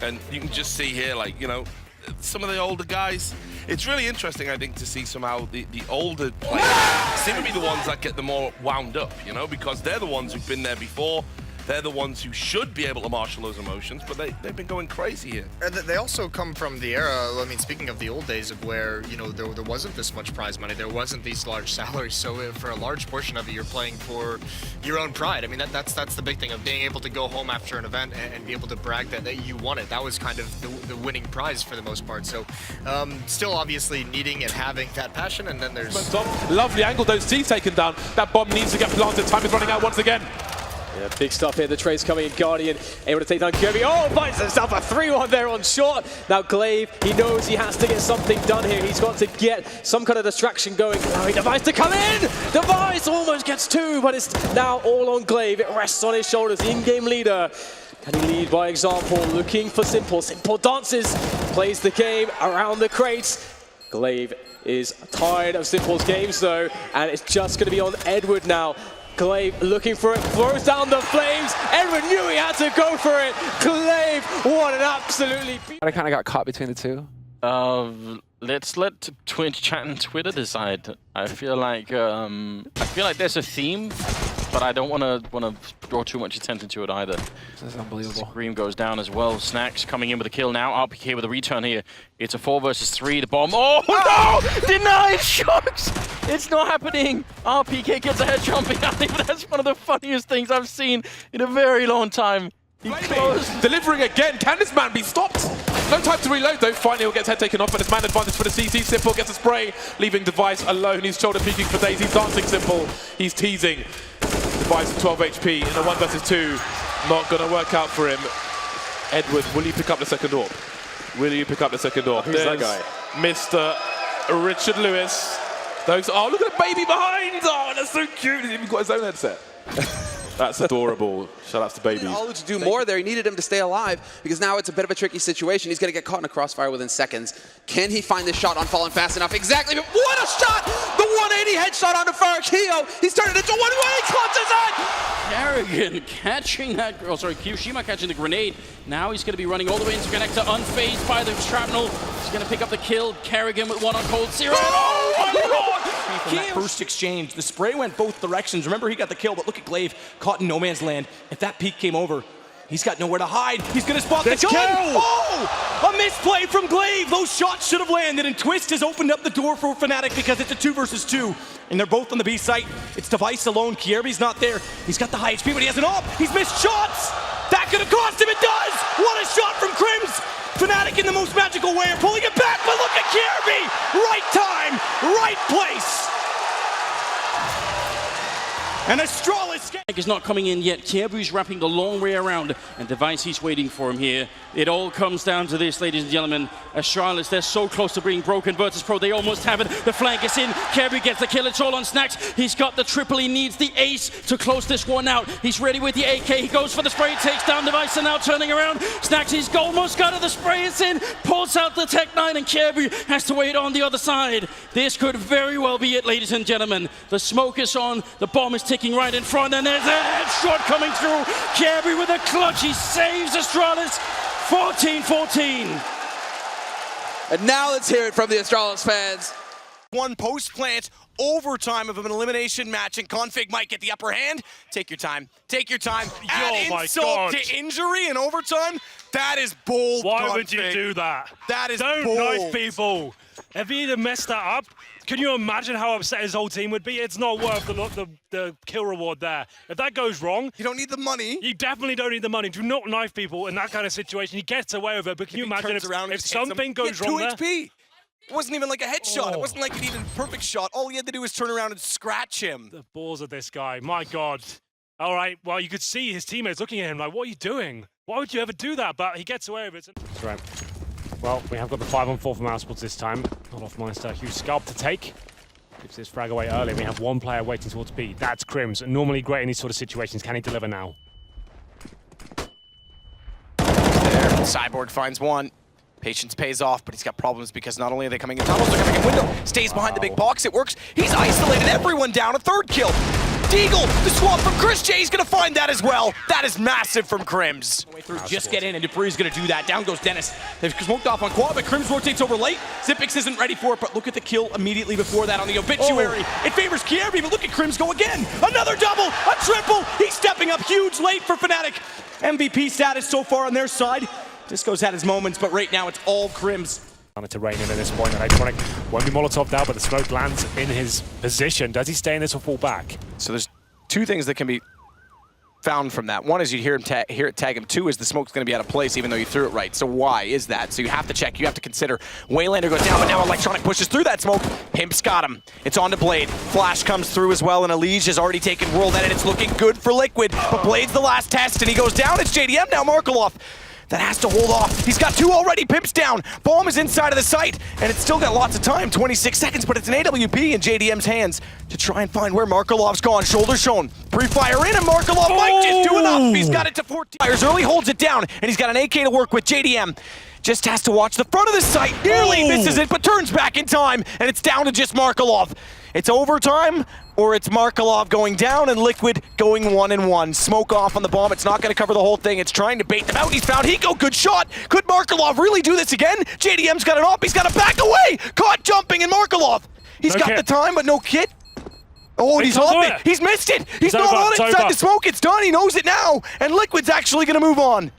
And you can just see here, like, you know, some of the older guys. It's really interesting, I think, to see somehow the older players seem to be the ones that get the more wound up, you know, because they're the ones who've been there before. They're the ones who should be able to marshal those emotions, but they've been going crazy here. And they also come from the era, I mean, speaking of the old days of where, you know, there wasn't this much prize money, there wasn't these large salaries, so for a large portion of it, you're playing for your own pride. I mean, that's the big thing of being able to go home after an event and be able to brag that you won it. That was kind of the winning prize for the most part. So still obviously needing and having that passion, and then there's... Lovely angle, Dust2 taken down. That bomb needs to get planted. Time is running out once again. Yeah, big stuff here. The trade's coming in. Guardian able to take down Kirby. Oh, finds himself a 3-1 there on short. Now Glaive, he knows he has to get something done here. He's got to get some kind of distraction going. Allowing Device to come in. Device almost gets 2, but it's now all on Glaive. It rests on his shoulders. The in-game leader. Can he lead by example? Looking for Simple. Simple dances, plays the game around the crates. Glaive is tired of Simple's games though, and it's just going to be on Edward now. Glaive looking for it, throws down the flames. Edward knew he had to go for it. Glaive, what an absolutely... I kind of got caught between the two. Let's let Twitch chat and Twitter decide. I feel like there's a theme, but I don't want to draw too much attention to it either. This is unbelievable. Scream goes down as well. Snacks coming in with a kill now. RPK with a return here. It's a 4 versus 3. The bomb. Oh no! Denied shots! It's not happening. RPK gets a head jumping. I think that's one of the funniest things I've seen in a very long time. He closed. Delivering again. Can this man be stopped? No time to reload though. Finally, he'll get his head taken off, and it's man advantage for the CT. Simple gets a spray, leaving Device alone. He's shoulder peeking for days. He's dancing Simple. He's teasing. Device with 12 HP in a 1 versus 2. Not going to work out for him. Edward, will you pick up the second AWP? Will you pick up the second AWP? Who's that guy? Mr. Richard Lewis. Those. Oh, look at the baby behind. Oh, that's so cute. He's even got his own headset. That's adorable. Shout outs to baby. Olu to do more there. He needed him to stay alive because now it's a bit of a tricky situation. He's going to get caught in a crossfire within seconds. Can he find this shot on Fallen fast enough? Exactly. But what a shot! The 180 headshot onto Farakio. He's turned it into one-way. He clutches it! Kerrigan catching that, oh sorry, Kyoshima catching the grenade. Now he's going to be running all the way into connector, unfazed by the shrapnel. He's going to pick up the kill. Kerrigan with 1 on cold zero. Oh my lord! From that first exchange, the spray went both directions. Remember, he got the kill, but look at Glaive caught in no man's land. If that peek came over, he's got nowhere to hide. He's going to spot the gun. Oh! A misplay from Glaive. Those shots should have landed, and Twist has opened up the door for Fnatic because it's a 2 versus 2. And they're both on the B site. It's Device alone. Kierby's not there. He's got the high HP, but he has an AWP. He's missed shots. That could have cost him. It does. What a shot from Crims. Fnatic in the most magical way are pulling it back, but look at Kierby. Right time, right place. And Astralis is not coming in yet. Kierby's wrapping the long way around, and Device, he's waiting for him here. It all comes down to this, ladies and gentlemen. Astralis, they're so close to being broken. Virtus Pro, they almost have it. The flank is in. Kierby gets the kill. It's all on Snacks. He's got the triple. He needs the ace to close this one out. He's ready with the AK. He goes for the spray. Takes down Device, and now turning around. Snacks, he's almost got it. The spray is in. Pulls out the Tech 9, and Kierby has to wait on the other side. This could very well be it, ladies and gentlemen. The smoke is on. The bomb is ticking right in front, and there's a headshot coming through. Kierby with a clutch. He saves Astralis. 14-14. And now let's hear it from the Astralis fans. One post plant, overtime of an elimination match, and Config might get the upper hand. Take your time. Take your time. Add insult to injury in overtime. That is bold. Why would you do that? That is Don't bold. knife people. If he'd have messed that up, can you imagine how upset his whole team would be? It's not worth the kill reward there. If that goes wrong... You don't need the money. You definitely don't need the money. Do not knife people in that kind of situation. He gets away with it, but can you imagine if something goes wrong there? 2 HP. It wasn't even like a headshot. It wasn't like an even perfect shot. All he had to do was turn around and scratch him. The balls of this guy. My God. All right, well, you could see his teammates looking at him like, what are you doing? Why would you ever do that? But he gets away with it. That's right. Well, we have got the 5-on-4 from Outsports this time. Not off Meister. Huge scalp to take. Gives this frag away early. We have one player waiting towards B. That's Crims. Normally great in these sort of situations. Can he deliver now? There. Cyborg finds one. Patience pays off, but he's got problems because not only are they coming in tunnels, they're coming in window. Stays behind the big box. It works. He's isolated everyone down. A third kill. Deagle, the swap from Chris J is going to find that as well. That is massive from Crims. Way through, just get in, and Dupree's going to do that. Down goes Dennis. They've smoked off on Quad, but Crims rotates over late. Zipix isn't ready for it, but look at the kill immediately before that on the obituary. It favors Kierby, but look at Crims go again. Another double, a triple. He's stepping up huge late for Fnatic. MVP status so far on their side. Disco's had his moments, but right now it's all Crims. To rein in at this point, and Electronic won't be Molotov now, but the smoke lands in his position. Does he stay in this or fall back? So there's two things that can be found from that. One is you hear it tag him. Two is the smoke's going to be out of place even though you threw it right. So why is that? So you have to check, you have to consider. Waylander goes down, but now Electronic pushes through that smoke. Pimp's got him. It's on to Blade. Flash comes through as well, and ELEAGUE has already taken World End, and it's looking good for Liquid. But Blade's the last test, and he goes down. It's JDM now, Markelov. That has to hold off. He's got two already. Pimp's down. Bomb is inside of the site, and it's still got lots of time, 26 seconds, but it's an AWP in JDM's hands to try and find where Markelov's gone. Shoulder shown. Pre-fire in, and Markelov might just do enough. He's got it to 14. Fires early, holds it down, and he's got an AK to work with. JDM just has to watch the front of the site. Nearly misses it, but turns back in time, and it's down to just Markelov. It's overtime, or it's Markelov going down and Liquid going 1-1. Smoke off on the bomb. It's not going to cover the whole thing. It's trying to bait them out. He's found Hiko. Good shot. Could Markelov really do this again? JDM's got it off. He's got to back away. Caught jumping in Markelov. He's got the time, but no kit. Oh, he's off it. He's missed it. He's not on it. Inside the smoke. It's done. He knows it now. And Liquid's actually going to move on.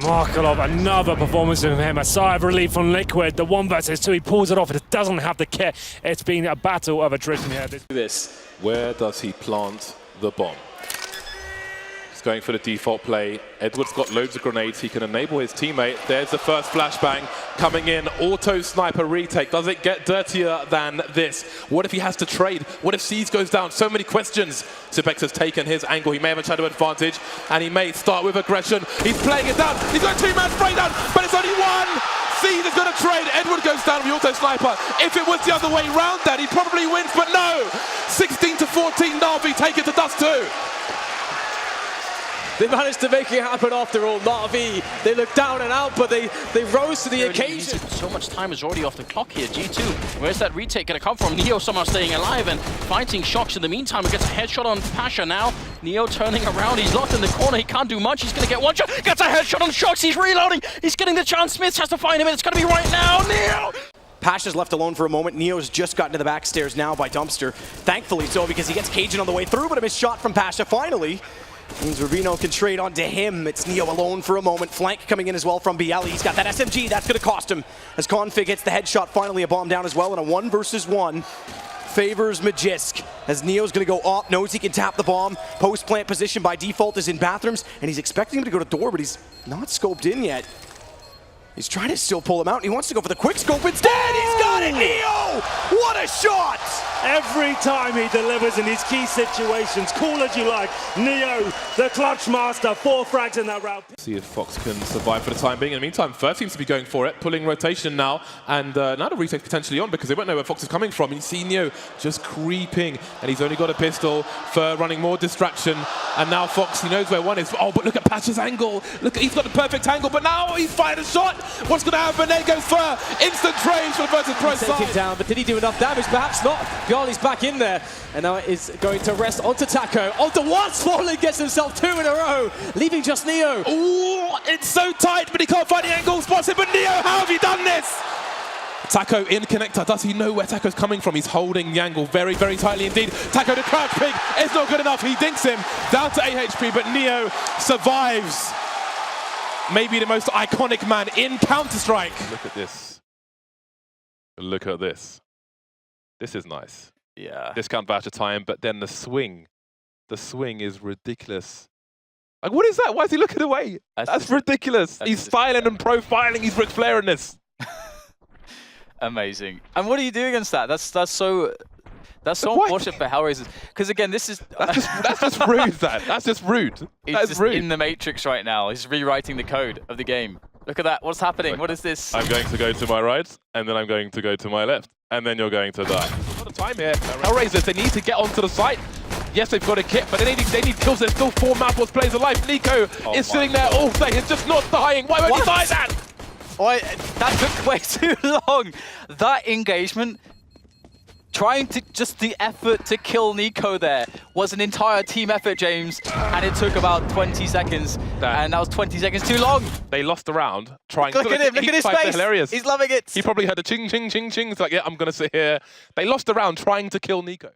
Markelov, another performance from him. A sigh of relief from Liquid. The 1 versus 2, he pulls it off. It doesn't have the kit. It's been a battle of attrition here. Where does he plant the bomb? He's going for the default play. Edward's got loads of grenades. He can enable his teammate. There's the first flashbang coming in. Auto sniper retake. Does it get dirtier than this? What if he has to trade? What if Seas goes down? So many questions. Zipex has taken his angle. He may have a shadow advantage, and he may start with aggression. He's playing it down. He's got a two-man spray down, but it's only one. Seas is going to trade. Edward goes down with the auto sniper. If it was the other way round, that he probably wins, but no. 16-14. Na'Vi take it to Dust2. They managed to make it happen after all. Na'Vi, they look down and out, but they rose to the occasion. So much time is already off the clock here. G2, where's that retake going to come from? Neo somehow staying alive and fighting Shocks in the meantime. He gets a headshot on Pasha now. Neo turning around. He's locked in the corner. He can't do much. He's going to get one shot. Gets a headshot on Shocks. He's reloading. He's getting the chance. Smith has to find him, and it's going to be right now. Neo! Pasha's left alone for a moment. Neo's just gotten to the back stairs now by Dumpster. Thankfully so, because he gets Cajun on the way through, but a missed shot from Pasha finally. Means Rubino can trade onto him. It's Neo alone for a moment. Flank coming in as well from BL. He's got that SMG. That's going to cost him. As Config hits the headshot, finally a bomb down as well, and a 1 versus 1 favors Magisk. As Neo's going to go up, knows he can tap the bomb. Post plant position by default is in bathrooms, and he's expecting him to go to door, but he's not scoped in yet. He's trying to still pull him out, and he wants to go for the quick scope instead. He's got it, Neo! What a shot! Every time he delivers in these key situations, call as you like, Neo, the clutch master, 4 frags in that round. See if Fox can survive for the time being. In the meantime, First seems to be going for it, pulling rotation now, and now the retake potentially on because they won't know where Fox is coming from. You see Neo just creeping, and he's only got a pistol for running more distraction, and now Fox, he knows where one is. Oh, but look at Pasha's angle. Look, he's got the perfect angle, but now he's fired a shot. What's going to happen? There goes for instant trades for the versus pro side. Take him down, but did he do enough damage? Perhaps not. Garley's back in there, and now it is going to rest onto Taco. Onto one, Smolin gets himself 2 in a row, leaving just Neo. Ooh, it's so tight, but he can't find the angle. Spots it, but Neo, how have you done this? Taco in connector. Does he know where Taco's coming from? He's holding the angle very, very tightly indeed. Taco to crouch pig. It's not good enough. He dinks him down to 8 HP, but Neo survives. Maybe the most iconic man in Counter-Strike. Look at this. Look at this. This is nice. Yeah. Discount voucher time, but then the swing. The swing is ridiculous. Like, what is that? Why is he looking away? That's ridiculous. He's styling and profiling. He's Ric Flair in this. Amazing. And what are you doing against that? That's so unfortunate for Hellraisers. Because again, this is that's just rude. That's just rude. He's just rude. In the Matrix right now. He's rewriting the code of the game. Look at that. What's happening? Look, what is this? I'm going to go to my right, and then I'm going to go to my left, and then you're going to die. A lot of time here. Hellraisers, they need to get onto the site. Yes, they've got a kit, but they need kills. There's still 4 Mouthwash players alive. Nico is sitting there all day. He's just not dying. Why won't he die that? Why? That took way too long. That engagement Trying to, just the effort to kill Nico there was an entire team effort, James, and it took about 20 seconds, and that was 20 seconds too long. They lost the round trying to... Look at him, look at his face. Hilarious. He's loving it. He probably had a ching, ching, ching, ching. It's like, yeah, I'm going to sit here. They lost the round trying to kill Nico.